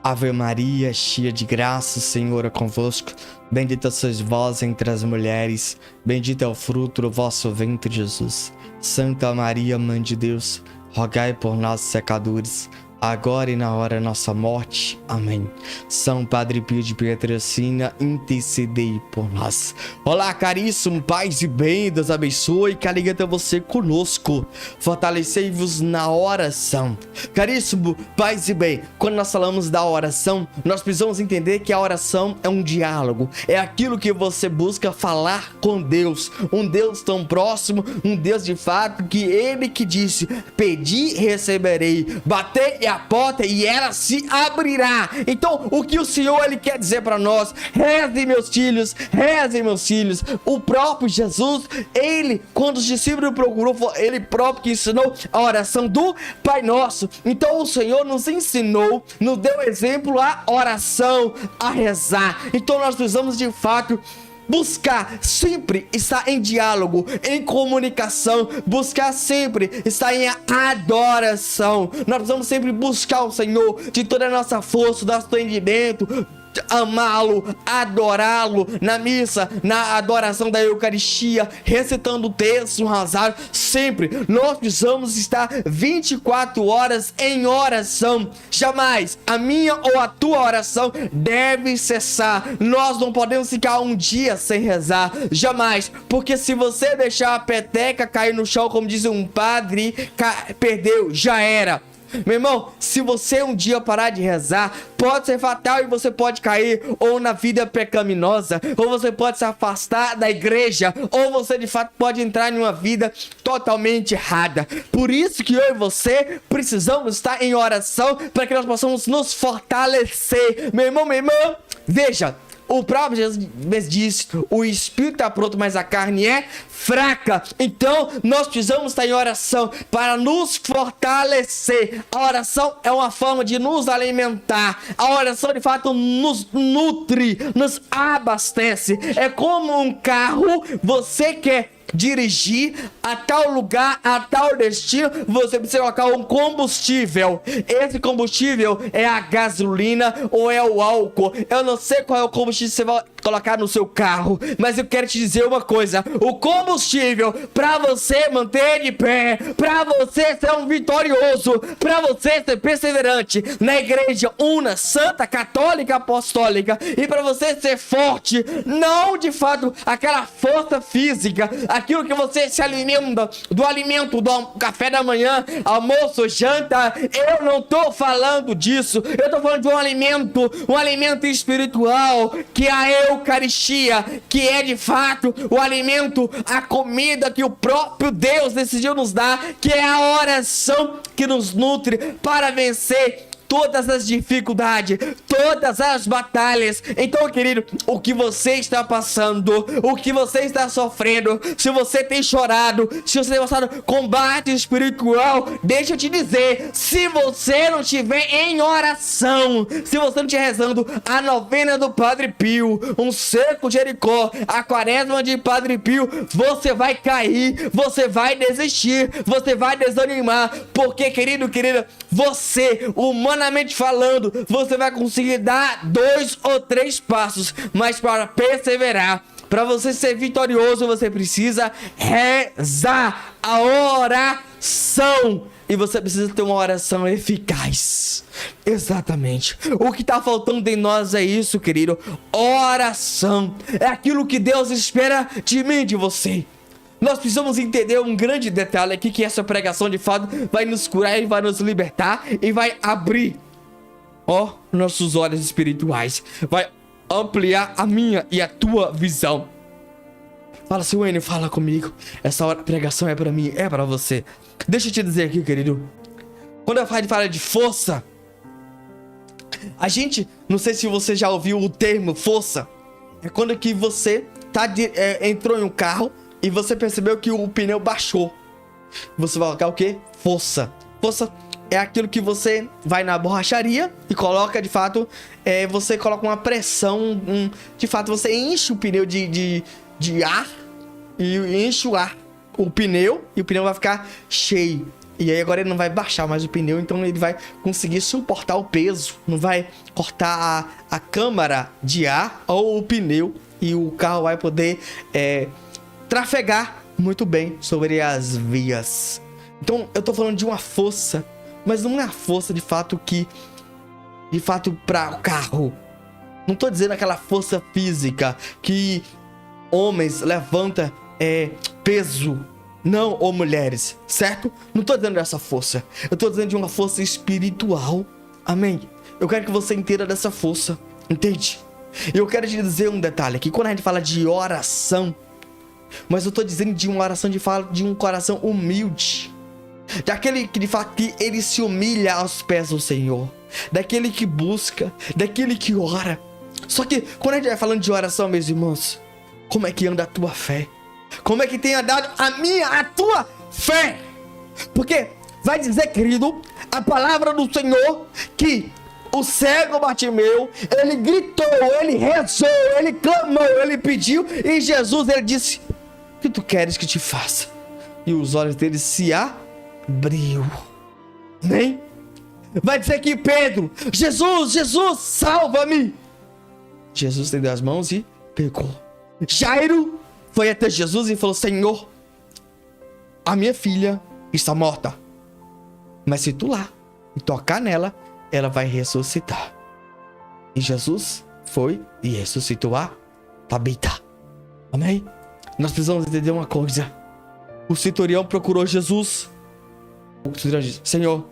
Ave Maria, cheia de graça, o Senhor é convosco. Bendita sois vós entre as mulheres, bendito é o fruto do vosso ventre, Jesus. Santa Maria, Mãe de Deus, rogai por nós, pecadores, agora e na hora da nossa morte. Amém. São Padre Pio de Pietrelcina, intercedei por nós. Olá, caríssimo, paz e bem, Deus abençoe, que alegria ter você conosco. Fortalecei-vos na oração. Caríssimo, paz e bem, quando nós falamos da oração, nós precisamos entender que a oração é um diálogo. É aquilo que você busca falar com Deus. Um Deus tão próximo, um Deus de fato, que Ele que disse: pedi, receberei, batei e a porta e ela se abrirá. Então, o que o Senhor Ele quer dizer para nós? Rezem, meus filhos, rezem, meus filhos. O próprio Jesus, Ele, quando os discípulos procurou, Ele próprio que ensinou a oração do Pai Nosso. Então, o Senhor nos ensinou, nos deu exemplo a oração, a rezar. Então, nós precisamos de fato buscar sempre estar em diálogo, em comunicação, buscar sempre estar em adoração. Nós precisamos sempre buscar o Senhor de toda a nossa força, do nosso entendimento, amá-lo, adorá-lo na missa, na adoração da Eucaristia, recitando o texto, um rosário. Sempre nós precisamos estar 24 horas em oração. Jamais a minha ou a tua oração deve cessar. Nós não podemos ficar um dia sem rezar, jamais, porque se você deixar a peteca cair no chão, como diz um padre, perdeu, já era. Meu irmão, se você um dia parar de rezar, pode ser fatal e você pode cair ou na vida pecaminosa, ou você pode se afastar da igreja, ou você de fato pode entrar em uma vida totalmente errada. Por isso que eu e você precisamos estar em oração para que nós possamos nos fortalecer. Meu irmão, minha irmã, veja, o próprio Jesus disse: o espírito está pronto, mas a carne é fraca. Então nós precisamos estar em oração para nos fortalecer. A oração é uma forma de nos alimentar. A oração de fato nos nutre, nos abastece. É como um carro, você quer dirigir a tal lugar, a tal destino, você precisa colocar um combustível. Esse combustível é a gasolina ou é o álcool. Eu não sei qual é o combustível que você vai colocar no seu carro, mas eu quero te dizer uma coisa: o combustível para você manter de pé, para você ser um vitorioso, para você ser perseverante na igreja una, santa, católica, apostólica, e para você ser forte, não de fato aquela força física, aquilo que você se alimenta, do alimento do café da manhã, almoço, janta. Eu não tô falando disso. Eu tô falando de um alimento espiritual, que é a Eucaristia, que é de fato o alimento, a comida que o próprio Deus decidiu nos dar, que é a oração que nos nutre para vencer todas as dificuldades, todas as batalhas. Então, querido, o que você está passando, o que você está sofrendo, se você tem chorado, se você tem passado combate espiritual, deixa eu te dizer: se você não estiver em oração, se você não estiver rezando a novena do Padre Pio, um cerco de Jericó, a quaresma de Padre Pio, você vai cair, você vai desistir, você vai desanimar, porque, querido, querida, você, humanamente falando, você vai conseguir dar 2 ou 3 passos, mas para perseverar, para você ser vitorioso, você precisa rezar a oração. E você precisa ter uma oração eficaz. Exatamente. O que está faltando em nós é isso, querido: oração. É aquilo que Deus espera de mim e de você. Nós precisamos entender um grande detalhe aqui, que essa pregação de fato vai nos curar e vai nos libertar e vai abrir, nossos olhos espirituais, vai ampliar a minha e a tua visão. Fala assim: Wayne, fala comigo, essa pregação é pra mim, é pra você. Deixa eu te dizer aqui, querido, quando eu falo de força, a gente, não sei se você já ouviu o termo força, é quando que você entrou em um carro e você percebeu que o pneu baixou. Você vai colocar o quê? Força. Força é aquilo que você vai na borracharia e coloca, de fato, você coloca uma pressão, de fato, você enche o pneu de ar e enche o pneu, e o pneu vai ficar cheio. E aí agora ele não vai baixar mais o pneu, então ele vai conseguir suportar o peso. Não vai cortar a câmara de ar ou o pneu. E o carro vai poder trafegar muito bem sobre as vias. Então eu tô falando de uma força, mas não é a força de fato para o carro. Não tô dizendo aquela força física que homens levantam peso. Não, ou mulheres, certo? Não tô dizendo dessa força. Eu tô dizendo de uma força espiritual. Amém? Eu quero que você entenda dessa força. Entende? E eu quero te dizer um detalhe aqui. Quando a gente fala de oração, mas eu tô dizendo de uma oração de um coração humilde. Daquele que de fato que ele se humilha aos pés do Senhor. Daquele que busca, daquele que ora. Só que quando a gente vai falando de oração, meus irmãos, como é que anda a tua fé? Como é que tem andado a tua fé? Porque vai dizer, querido, a palavra do Senhor que o cego Bartimeu, ele gritou, ele rezou, ele clamou, ele pediu, e Jesus, ele disse: o que tu queres que te faça? E os olhos dele se abriu. Amém? Vai dizer que Pedro: Jesus, salva-me. Jesus estendeu as mãos e pegou. Jairo foi até Jesus e falou: Senhor, a minha filha está morta, mas se tu lá e tocar nela, ela vai ressuscitar. E Jesus foi e ressuscitou a Tabita. Amém? Nós precisamos entender uma coisa. O centurião procurou Jesus. O centurião disse: Senhor,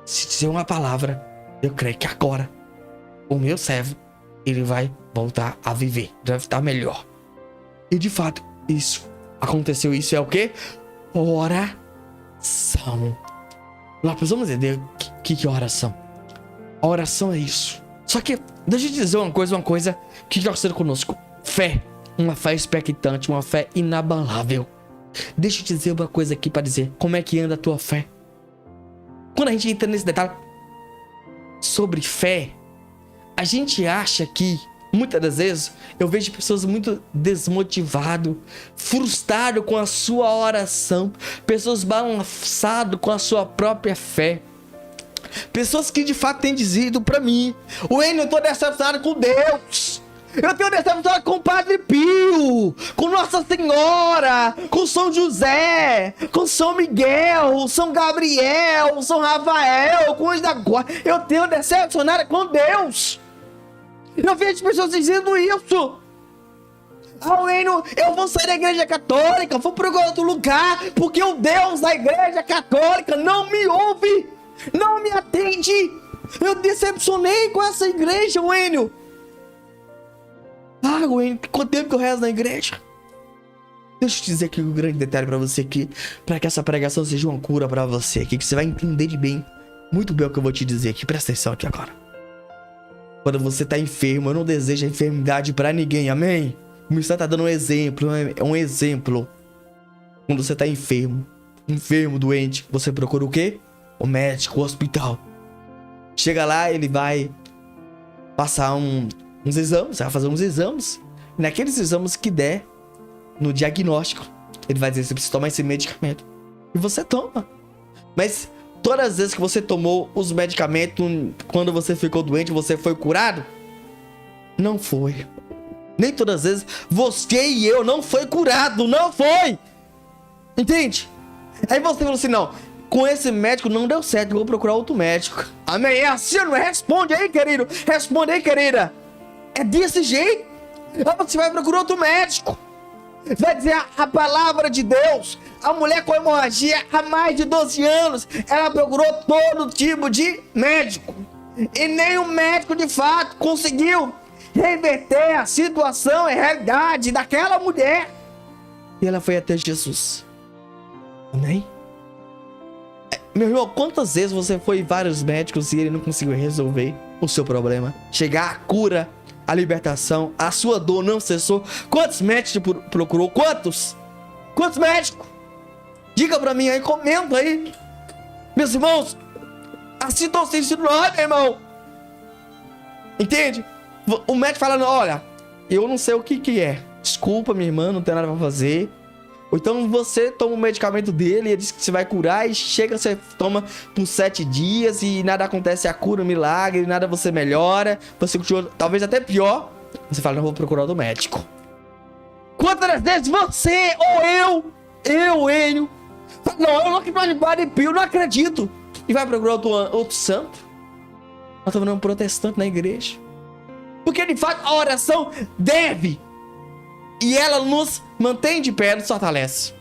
se dizer uma palavra, eu creio que agora o meu servo, ele vai voltar a viver, deve estar melhor. E de fato, isso aconteceu. Isso é o quê? Oração. Nós precisamos entender o que é oração. A oração é isso. Só que, deixa eu te dizer uma coisa que está acontecendo conosco. Fé. Uma fé expectante, uma fé inabalável. Deixa eu te dizer uma coisa aqui para dizer como é que anda a tua fé. Quando a gente entra nesse detalhe sobre fé, a gente acha que, muitas das vezes, eu vejo pessoas muito desmotivadas, frustradas com a sua oração, pessoas balançadas com a sua própria fé, pessoas que de fato têm dizido para mim: Wayne, eu tô decepcionado com Deus, eu tenho decepcionado com o Padre Pio, com Nossa Senhora, com São José, com São Miguel, São Gabriel, São Rafael, com os da guarda. Eu tenho decepcionado com Deus. Eu vejo pessoas dizendo isso. Wayne, eu vou sair da igreja católica, vou procurar outro lugar, porque o Deus da igreja católica não me ouve, não me atende. Eu decepcionei com essa igreja, Wayne. Wayne, quanto tempo que eu rezo na igreja? Deixa eu te dizer aqui um grande detalhe pra você aqui, pra que essa pregação seja uma cura pra você aqui, que você vai entender de bem, muito bem o que eu vou te dizer aqui. Presta atenção aqui agora. Quando você tá enfermo, eu não desejo a enfermidade pra ninguém, amém? O ministério tá dando um exemplo, é um exemplo. Quando você tá enfermo, doente, você procura o quê? O médico, o hospital. Chega lá, ele vai passar uns exames, vai fazer uns exames. E naqueles exames que der, no diagnóstico, ele vai dizer: você precisa tomar esse medicamento. E você toma. Mas todas as vezes que você tomou os medicamentos, quando você ficou doente, você foi curado? Não foi. Nem todas as vezes você e eu não foi curado. Não foi. Entende? Aí você falou assim: não, com esse médico não deu certo, eu vou procurar outro médico. Amém? É assim, não é? Responde aí, querido. Responde aí, querida. É desse jeito. Aí você vai procurar outro médico. Vai dizer a palavra de Deus. A mulher com hemorragia há mais de 12 anos, ela procurou todo tipo de médico, e nenhum médico de fato conseguiu reverter a situação, a realidade daquela mulher. E ela foi até Jesus. Amém? Meu irmão, quantas vezes você foi em vários médicos e ele não conseguiu resolver o seu problema, chegar à cura, a libertação, a sua dor não cessou? Quantos médicos procurou? Quantos médicos? Diga pra mim aí, comenta aí. Meus irmãos, assim estão sentindo nós, meu irmão. Entende? O médico falando: olha, eu não sei o que é. Desculpa, minha irmã, não tem nada pra fazer. Ou então você toma o medicamento dele, ele diz que você vai curar, e chega, você toma por 7 dias e nada acontece, a cura, o milagre, nada você melhora, você continua, talvez até pior. Você fala, não, vou procurar do médico. Quantas vezes você ou eu, Enio, não, eu não acredito em Padre-Pio, não acredito. E vai procurar outro santo. Nós estamos um protestante na igreja. Porque de fato a oração deve, e ela nos mantém de pé, nos fortalece.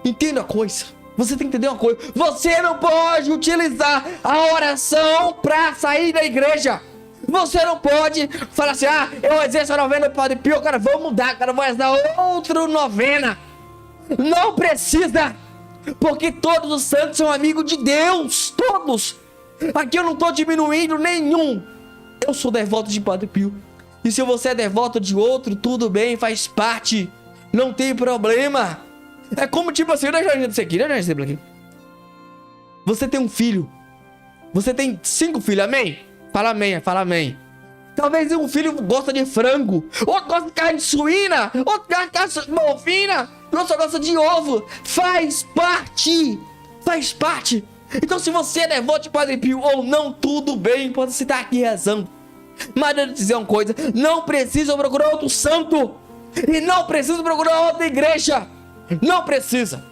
Entenda a coisa. Você tem que entender uma coisa. Você não pode utilizar a oração para sair da igreja. Você não pode falar assim, eu exerço a novena do Padre Pio, cara, vou mudar, cara, vou exercer outra novena. Não precisa. Porque todos os santos são amigos de Deus. Todos. Aqui eu não estou diminuindo nenhum. Eu sou devoto de Padre Pio. E se você é devoto de outro, tudo bem, faz parte. Não tem problema. É como tipo assim, você tem um filho. Você tem 5 filhos, amém? Fala amém, fala amém. Talvez um filho gosta de frango, outro gosta de carne suína, outro gosta de carne bovina, outro gosta de ovo. Faz parte. Faz parte. Então se você é devoto de Padre Pio ou não, tudo bem, pode estar aqui rezando. Mas eu vou dizer uma coisa, não precisa procurar outro santo. E não precisa procurar outra igreja. Não precisa.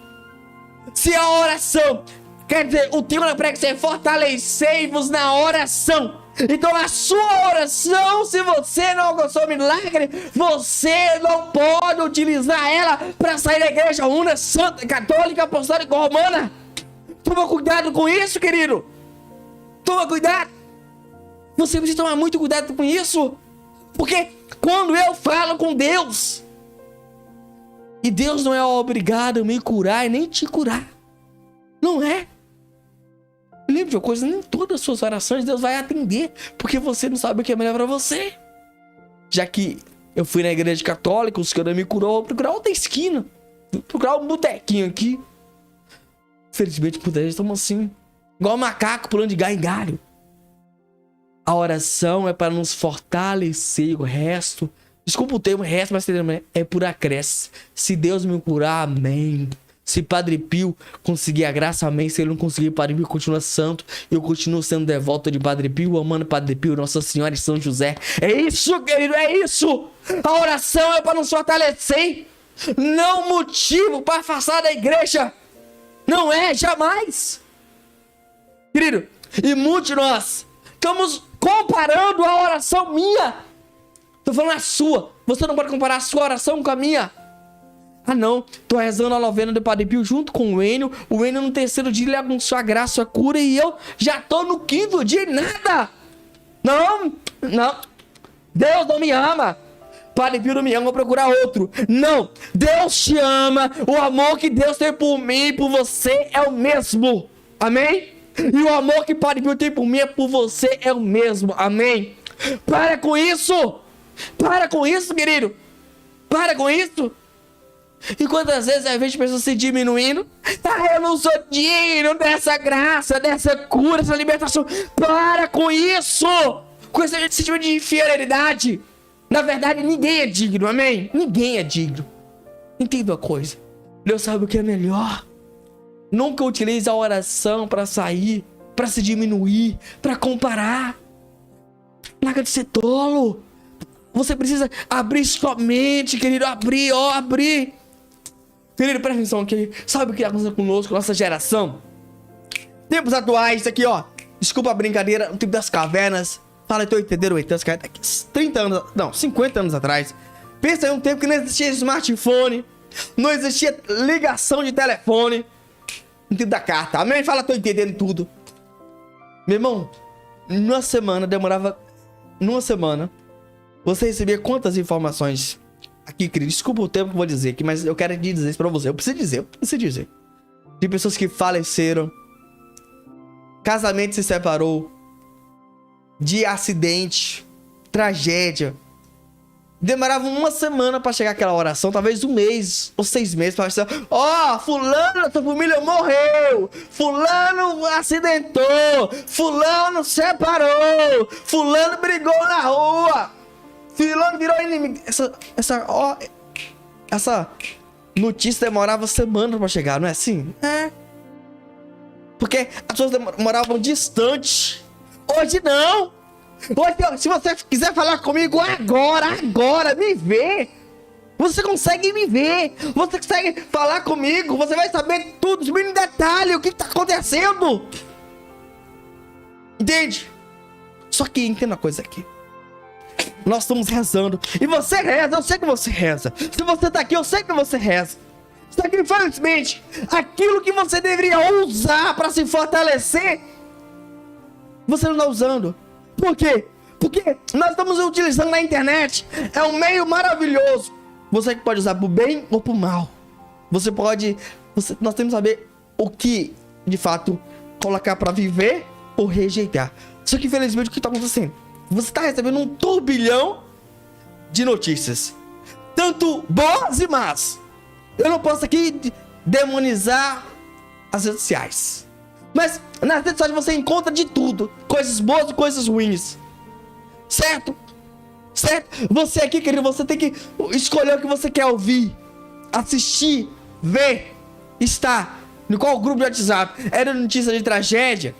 Se a oração, quer dizer, o tema da prega é fortalecei-vos na oração. Então a sua oração, se você não alcançou milagre, você não pode utilizar ela para sair da igreja una, santa, católica, apostólica, romana. Toma cuidado com isso, querido. Toma cuidado. Você precisa tomar muito cuidado com isso. Porque quando eu falo com Deus, e Deus não é obrigado a me curar e nem te curar. Não é. Lembre de uma coisa, nem todas as suas orações Deus vai atender, porque você não sabe o que é melhor para você. Já que eu fui na igreja católica, os caras me curou, vou procurar outra esquina. Vou procurar um botequinho aqui. Felizmente, por Deus, estamos assim, igual macaco pulando de galho em galho. A oração é para nos fortalecer. O resto, desculpa o termo resto, mas é por acréscimo. Se Deus me curar, amém. Se Padre Pio conseguir a graça, amém. Se ele não conseguir, Padre Pio continua santo. Eu continuo sendo devoto de Padre Pio, amando Padre Pio, Nossa Senhora e São José. É isso, querido, é isso. A oração é para nos fortalecer. Não motivo para afastar da igreja. Não é, jamais. Querido, e muitos de nós estamos comparando a oração minha. Tô falando a sua. Você não pode comparar a sua oração com a minha. Ah não, tô rezando a novena do Padre Pio junto com o Enio no 3º dia ele abençoa a graça, a cura, e eu já tô no 5º dia e nada. Não. Deus não me ama. Padre Pio não me ama, vou procurar outro. Não, Deus te ama. O amor que Deus tem por mim e por você é o mesmo. Amém? E o amor que Padre Pio tem por mim é por você é o mesmo. Amém? Para com isso. Para com isso, querido. Para com isso. E quantas vezes eu vejo pessoas se diminuindo? Eu não sou digno dessa graça, dessa cura, dessa libertação. Para com isso. Com esse sentimento de inferioridade. Na verdade, ninguém é digno. Amém? Ninguém é digno. Entenda uma coisa. Deus sabe o que é melhor. Nunca utilize a oração para sair, para se diminuir, para comparar. Larga de ser tolo. Você precisa abrir sua mente, querido. Abrir. Querido, presta atenção aqui. Sabe o que acontece conosco, nossa geração? Tempos atuais, isso aqui, ó. Desculpa a brincadeira, no tempo das cavernas. Fala, tô entendendo, 30 anos, não, 50 anos atrás. Pensa em um tempo que não existia smartphone, não existia ligação de telefone. No tempo da carta, amém? Fala, tô entendendo tudo. Meu irmão, numa semana, você recebia quantas informações? Aqui, querido, desculpa o tempo que eu vou dizer aqui, mas eu quero dizer isso pra você. Eu preciso dizer. De pessoas que faleceram, casamento se separou, de acidente, tragédia. Demorava uma semana pra chegar aquela oração, talvez 1 mês ou 6 meses pra dizer: fulano, tua família morreu, fulano acidentou, fulano separou, fulano brigou na rua, fulano virou inimigo. notícia demorava semanas pra chegar, não é assim? É. Porque as pessoas moravam distante. Hoje não. Hoje, se você quiser falar comigo agora, me vê. Você consegue me ver. Você consegue falar comigo. Você vai saber tudo, os mínimos detalhes, o que tá acontecendo. Entende? Só que entenda uma coisa aqui. Nós estamos rezando. E você reza, eu sei que você reza. Se você tá aqui, eu sei que você reza. Só que, infelizmente, aquilo que você deveria usar para se fortalecer, você não está usando. Por quê? Porque nós estamos utilizando na internet. É um meio maravilhoso. Você pode usar para o bem ou para o mal. Você pode... nós temos que saber o que, de fato, colocar para viver ou rejeitar. Só que, infelizmente, o que está acontecendo? Você está recebendo um turbilhão de notícias. Tanto boas e más. Eu não posso aqui demonizar as redes sociais. Mas nas redes sociais você encontra de tudo. Coisas boas e coisas ruins. Certo? Certo? Você aqui, querido, você tem que escolher o que você quer ouvir. Assistir, ver, estar. Em qual grupo de WhatsApp? É notícia de tragédia?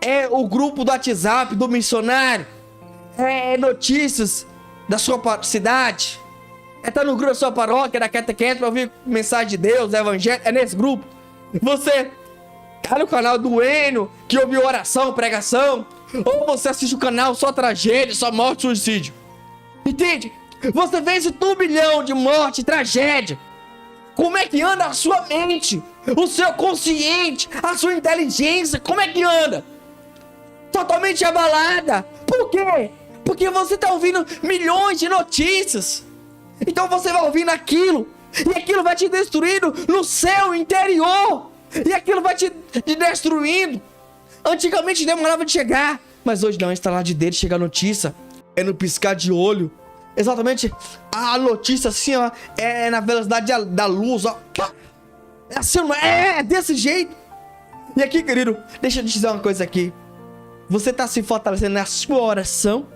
É o grupo do WhatsApp do missionário? É notícias da sua cidade? É estar no grupo da sua paróquia, da catequese, para ouvir mensagem de Deus, evangelho? É nesse grupo? Você tá no canal do Enio, que ouviu oração, pregação? Ou você assiste o canal só tragédia, só morte, suicídio? Entende? Você vê esse turbilhão de morte, tragédia. Como é que anda a sua mente? O seu consciente, a sua inteligência, como é que anda? Totalmente abalada. Por quê? Porque você tá ouvindo milhões de notícias. Então você vai ouvindo aquilo. E aquilo vai te destruindo no seu interior. E aquilo vai te destruindo. Antigamente demorava de chegar. Mas hoje não, instalar de dedo, chega a notícia. É no piscar de olho. Exatamente. A notícia assim, ó. É na velocidade da luz, ó. É assim, é desse jeito. E aqui, querido, deixa eu te dizer uma coisa aqui. Você tá se fortalecendo na sua oração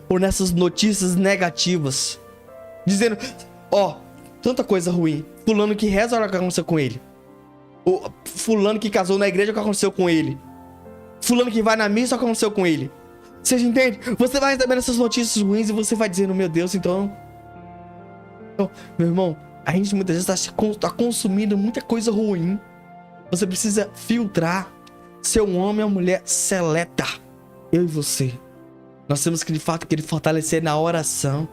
ou nessas notícias negativas? Dizendo, ó, tanta coisa ruim. Fulano que reza, olha o que aconteceu com ele. O fulano que casou na igreja, o que aconteceu com ele. Fulano que vai na missa, o que aconteceu com ele. Vocês entendem? Você vai recebendo essas notícias ruins e você vai dizendo, meu Deus, então, meu irmão, a gente muitas vezes tá consumindo muita coisa ruim. Você precisa filtrar. Ser um homem ou mulher seleta. Eu e você. Nós temos que, de fato, querer fortalecer na oração.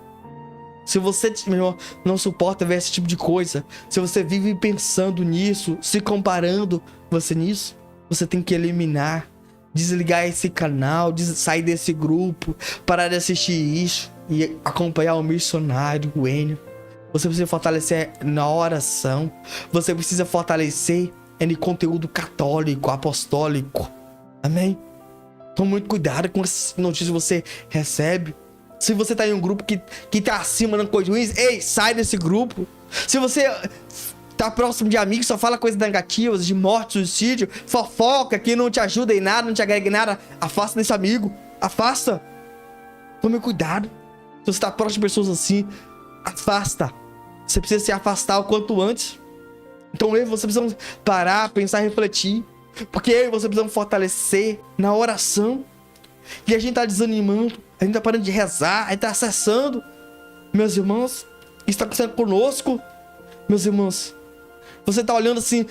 Se você, meu irmão, não suporta ver esse tipo de coisa, se você vive pensando nisso, se comparando você nisso, você tem que eliminar, desligar esse canal, sair desse grupo, parar de assistir isso e acompanhar o missionário, o Enio. Você precisa fortalecer na oração. Você precisa fortalecer em conteúdo católico, apostólico. Amém? Tome muito cuidado com as notícias que você recebe. Se você tá em um grupo que tá acima de coisas ruins, ei, sai desse grupo. Se você tá próximo de amigos, só fala coisas negativas, de morte, suicídio, fofoca, que não te ajuda em nada, não te agrega em nada, afasta desse amigo. Afasta. Tome cuidado. Se você tá próximo de pessoas assim, afasta. Você precisa se afastar o quanto antes. Então eu e você precisamos parar, pensar e refletir. Porque eu e você precisamos fortalecer na oração. E a gente tá desanimando, a gente tá parando de rezar, a gente tá acessando. Meus irmãos, isso está acontecendo conosco. Meus irmãos, você tá olhando assim,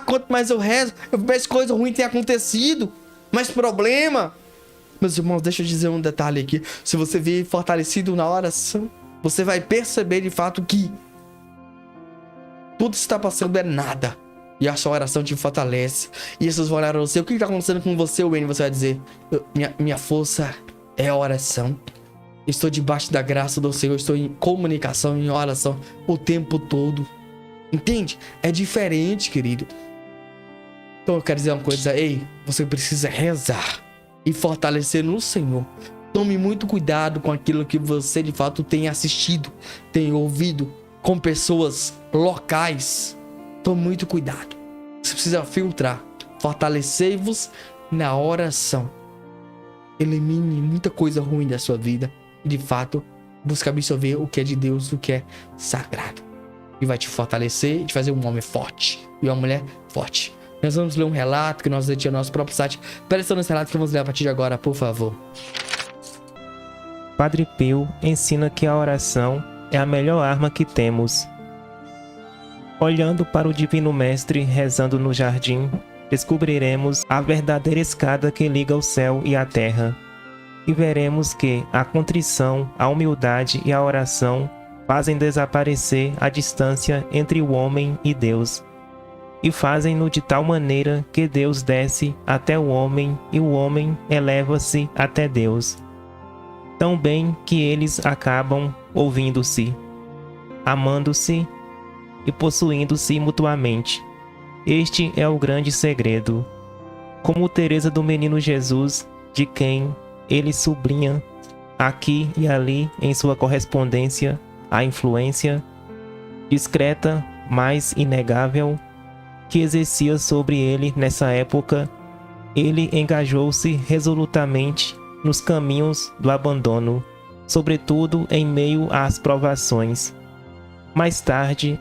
quanto mais eu rezo, eu vejo coisa ruim tem acontecido, mais problema. Meus irmãos, deixa eu dizer um detalhe aqui. Se você vir fortalecido na oração, você vai perceber de fato que tudo que está passando é nada. E a sua oração te fortalece. E essas vão olhar para você. O que está acontecendo com você, Wayne? Você vai dizer, minha força é a oração. Estou debaixo da graça do Senhor. Estou em comunicação, em oração o tempo todo. Entende? É diferente, querido. Então eu quero dizer uma coisa. Ei, você precisa rezar e fortalecer no Senhor. Tome muito cuidado com aquilo que você de fato tem assistido, tem ouvido com pessoas locais. Tome muito cuidado. Você precisa filtrar. Fortalecei-vos na oração. Elimine muita coisa ruim da sua vida. E de fato, busque absorver o que é de Deus, o que é sagrado. e vai te fortalecer e te fazer um homem forte e uma mulher forte. Nós vamos ler um relato que nós lemos no nosso próprio site. Presta nesse relato que vamos ler a partir de agora, por favor. Padre Pio ensina que a oração é a melhor arma que temos. Olhando para o Divino Mestre rezando no jardim, descobriremos a verdadeira escada que liga o céu e a terra. E veremos que a contrição, a humildade e a oração fazem desaparecer a distância entre o homem e Deus. E fazem-no de tal maneira que Deus desce até o homem e o homem eleva-se até Deus. Tão bem que eles acabam ouvindo-se, amando-se e possuindo-se mutuamente. Este é o grande segredo. Como Teresa do Menino Jesus, de quem ele sublinha aqui e ali em sua correspondência a influência discreta, mas inegável, que exercia sobre ele nessa época, ele engajou-se resolutamente nos caminhos do abandono, sobretudo em meio às provações. Mais tarde,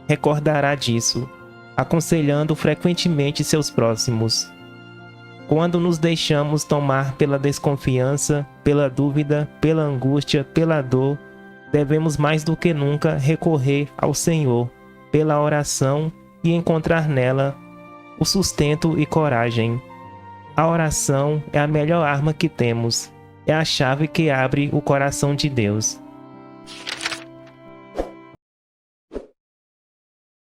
recordará disso, aconselhando frequentemente seus próximos. Quando nos deixamos tomar pela desconfiança, pela dúvida, pela angústia, pela dor, devemos mais do que nunca recorrer ao Senhor, pela oração e encontrar nela o sustento e coragem. A oração é a melhor arma que temos, é a chave que abre o coração de Deus.